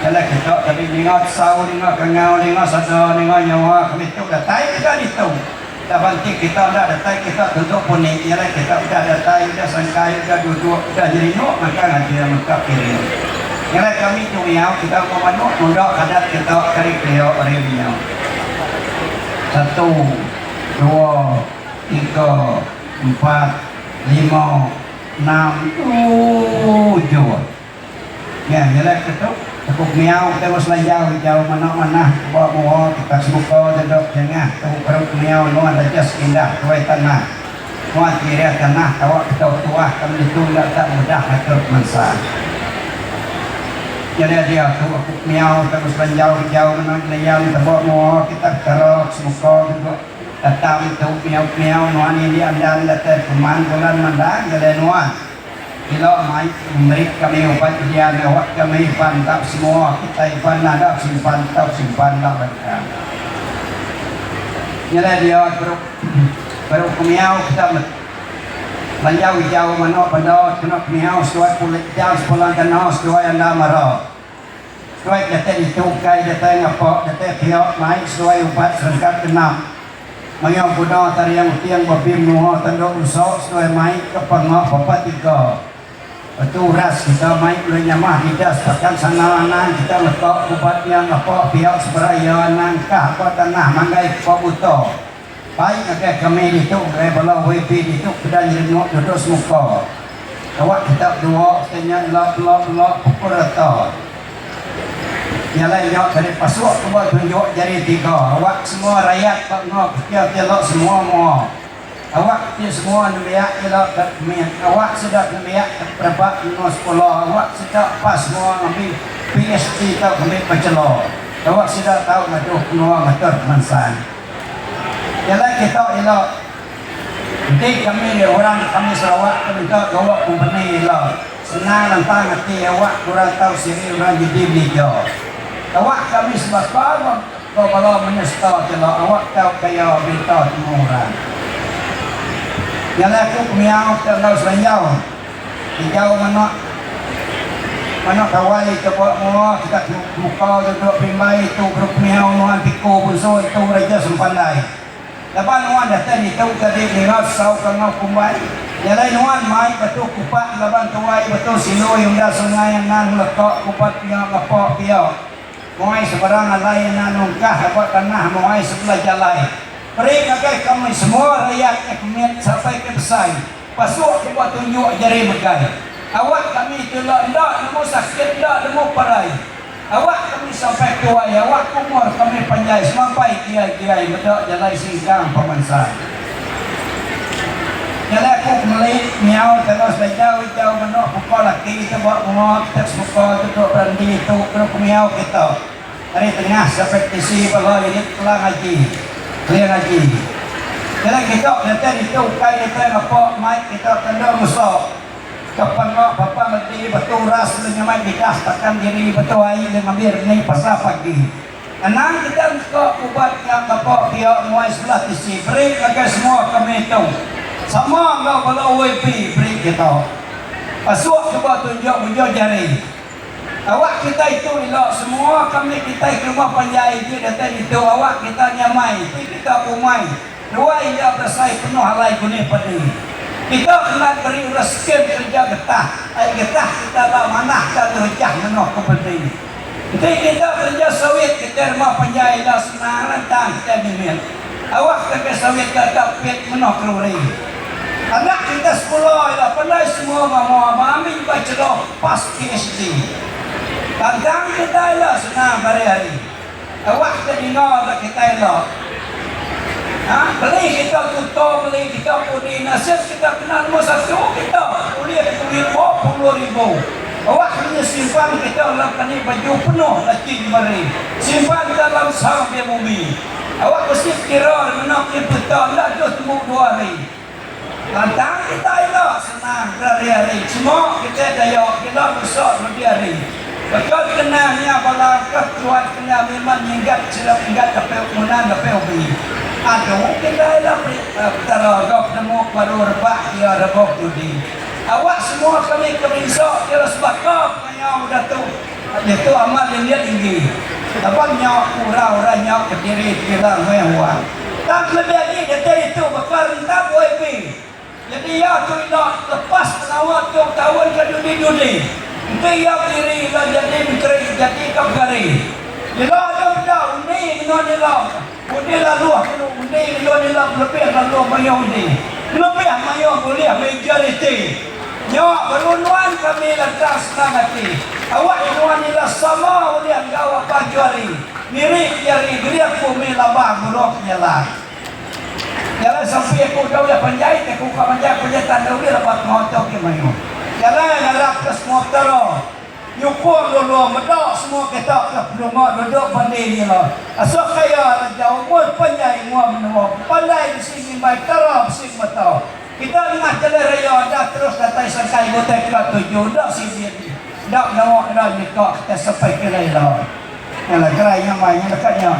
Jalan kita tadi dengar sau, dengar kengau, dengar sada, dengar nyawa kami tu datai kita itu. Dah bantik kita dah datai kita tentu pun ni. Jalan kita dah datai, dah sangkai, dah duduk, dah jerinuk maka nanti dah maka kiri. Jalan kami tu miau kita mau manuk mundak kadat kita kari beliau orang miau. 1, 2, 3, 4, 5, 6, 7. Ya, jalan kita cukup miau kita harus jauh mana-mana bawa kita sebuka jadok jengah tahu perut miau no ada jas indah tuai tanah no kiri tanah tahu kita tua kami itu tak mudah atur mansa jadi dia tu aku miau terus jauh mana yang bawa kita kerok sebuka juga datang itu miau no ini dia andal datang keman bulan mandang jadi no bila mai memberi kami ubat dia lewat kami pantap semua kita ipan ada simpan lah mereka. Jadi dia baru kemiau kita jauh mana pada kena kemiau sesuai kulit jauh sepulang kena sesuai anda marah. Sesuai data ditukai data ngapa data pihak naik sesuai ubat serangkat kena. Mayang budak tariang tiang babim nuha tanduk usok sesuai mai kepengok bapak 3. Itu ras kita main boleh nyamah kita sepakan sana kita letak ubat yang apa pihak seberaya nangkah apa tanah manggai apa buto baik agak kami itu gaya bala WP itu kedan jenuk duduk semuka awak kita dua setengah lok pukul rata nyala nyok dari pasuk buat tunjuk jari 3 awak semua rakyat pak ngok tiap semua mau awak ni semua nemiak elok kat kemian awak sudah nemiak berapa no sekolah awak sudah pas semua ngambil PhD tau kami bachelor awak sudah tahu ngaduh nuang ngatur mansan jalan kita elok nanti kami ni orang kami Sarawak kami tahu awak company elok senang lantang hati awak kurang tahu sini orang jadi beliau awak kami sebab kalau menyesal jelok awak tahu kaya berita semua orang jalan aku miau terlalu selanjau hijau mana kawai coba mau kita muka duduk primai itu grup miau nuan piko buso itu raja sempandai lepas nuan datang itu tadi dengar sau kangau kumbai jalan nuan mai betul kupat laban tuai betul silo yang dah sungai yang nan lekok kupat yang apa piau muai sebarang alai nan nungkah apa tanah muai sebelah jalan mereka kami semua rakyat ekmen sampai ke besar pasuk kita tunjuk jari begai awak kami itu tak nemu sakit tak nemu parai awak kami sampai tua awak umur kami panjai sampai kiai bedak jalan singkang pemansa jalan aku melik miau terus jauh menok pukul laki kita buat mengot kita pukul duduk berhenti itu grup miau kita hari tengah sampai tisi bala ini pulang haji clear lagi. Jadi kita nanti itu kai kita apa mai kita kena musuh. Kapan bapa mesti betul ras dengan mai dikas takkan diri betul ai dengan bir ni pasal pagi. Anang kita ke ubat yang apa dia muai sebelah tisi beri lagi semua kami itu. Sama enggak kalau WP beri kita. Pasuk cuba tunjuk jari. Awak kita itu elok semua kami kita rumah panjai dia datang itu awak kita nyamai kita pumai dua ia bersai penuh halai kuning padi kita kena beri rezeki kerja getah getah kita tak manah dan rejah menuh ke padi jadi kita kerja sawit kita rumah panjai dah senang rantang kita bimbing awak kerja sawit kita pet menuh keluri anak kita sekolah lah pandai semua mau ambil bachelor pas PhD tantang kita elok senang hari-hari awak kita dengar kita elok beli kita tutup beli kita pudi nasihat kita kenal satu kita kuliah duit 20,000 awak punya simpan kita dalam ni baju penuh lagi mari simpan dalam sampai bumi awak mesti kira menak betul tak ada temu 2 hari tantang kita elok senang hari-hari semua kita daya kita besar hari-hari betul kenanya bala ketuan kena memang hinggat sila hinggat kapel munan kapel bi aduh kita dah teragap nemu baru rebah dia rebok judi awak semua kami kemisok kira sebab kau yang udah tu Itu amat yang dia tinggi. Tapi nyok orang nyok ke diri bilang mewah. Tak lebih lagi dari itu bakal tak boleh. Jadi ya tu nak lepas penawat tu kawan ke dudi. Dia diri lah jadi menteri jadi kapgari. Dia ada undi dengan dia. Undi lalu undi dengan lebih lalu mayu undi. Lebih mayu boleh majoriti. Nyok berunuan kami lantas nangati. Awak berunuan ila sama boleh gawa pajari. Mirip jari dia kumi labang buruk nyala. Jalan sampai aku dah panjai, aku panjai tanda dia dapat ngotok ke mayu. Jalan ngarap ke semua tero. Nyukur dulu medok semua ketok ke penungok duduk pandai ni lah. Asal kaya jauh pun panjai mua menungok. Pandai di sini baik tero sing metau. Kita ingat jalan raya dah terus datai sangkai botai ke 7 dak sini. Dak nawak dah nikah kita sampai ke lain. Yang lah keranya mainnya dekatnya.